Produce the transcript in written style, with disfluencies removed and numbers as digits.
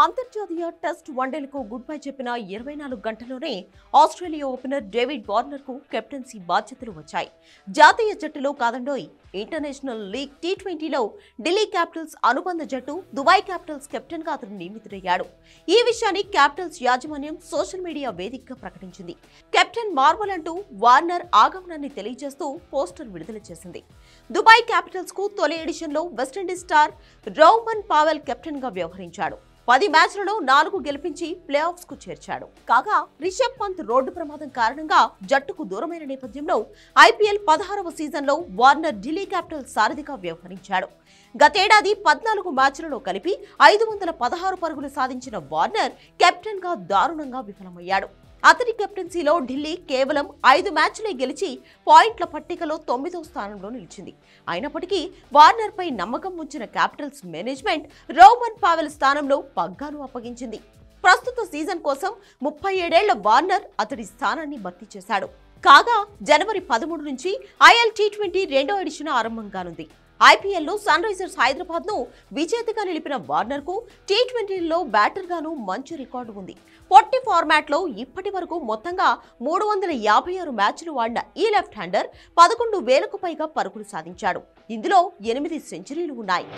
అంతర్జాతీయ test వన్డేలకు good bye చెప్పిన 24 గంటల్లోనే ఆస్ట్రేలియా ఓపెనర్ డేవిడ్ వార్నర్కు కెప్టెన్సీ బాధ్యతలు వచ్చాయి. జాతీయ జట్టులో కాదండోయ్, ఇంటర్నేషనల్ లీగ్ టీ20లో ఢిల్లీ క్యాపిటల్స్ అనుబంధ జట్టు దుబాయ్ క్యాపిటల్స్ కెప్టెన్గా అతను నియమితుడయ్యాడు. ఈ విషయాన్ని క్యాపిటల్స్ యాజమాన్యం సోషల్ మీడియా వేదికగా ప్రకటించింది. కెప్టెన్ మార్వల్ అంటూ వార్నర్ ఆగమనాన్ని తెలియజేస్తూ పోస్టర్ విడుదల చేసింది. దుబాయ్ క్యాపిటల్స్ కు తొలి ఎడిషన్లో వెస్టిండీస్ స్టార్ రౌమన్ పావెల్ కెప్టెన్ గా వ్యవహరించాడు. 10 మ్యాచ్లలో 4 గెలిపించి ప్లే ఆఫ్స్ కు చేర్చాడు. కాగా రిషబ్ పంత్ రోడ్డు ప్రమాదం కారణంగా జట్టుకు దూరమైన నేపథ్యంలో ఐపీఎల్ 16వ సీజన్లో వార్నర్ ఢిల్లీ క్యాపిటల్స్ సారథిగా వ్యవహరించాడు. గతేడాది 14 మ్యాచ్లలో కలిపి 516 పరుగులు సాధించిన వార్నర్ కెప్టెన్ గా దారుణంగా విఫలమయ్యాడు. అతని కెప్టెన్సీలో ఢిల్లీ కేవలం 5 మ్యాచ్లే గెలిచి పాయింట్ల పట్టికలో 9వ స్థానంలో నిలిచింది. అయినప్పటికీ వార్నర్ పై నమ్మకం ఉంచిన క్యాపిటల్స్ మేనేజ్మెంట్ రౌమన్ పావెల్ స్థానంలో పగ్గాను అప్పగించింది. ప్రస్తుత సీజన్ కోసం 37 ఏళ్ల వార్నర్ అతడి స్థానాన్ని భర్తీ చేశాడు. కాగా జనవరి 13 నుంచి ఐఎల్ టీ20 రెండో ఎడిషన్ ఆరంభం కానుంది. ఐపీఎల్లో సన్ రైజర్స్ హైదరాబాద్ ను విజేతగా నిలిపిన వార్నర్ కు టీ20లో బ్యాటర్ గాను మంచి రికార్డు ఉంది. పొట్టి ఫార్మాట్ లో ఇప్పటి వరకు మొత్తంగా 356 మ్యాచ్లు ఆడిన ఈ లెఫ్ట్ హ్యాండర్ 11,000కు పైగా పరుగులు సాధించాడు. ఇందులో 8 సెంచరీలు ఉన్నాయి.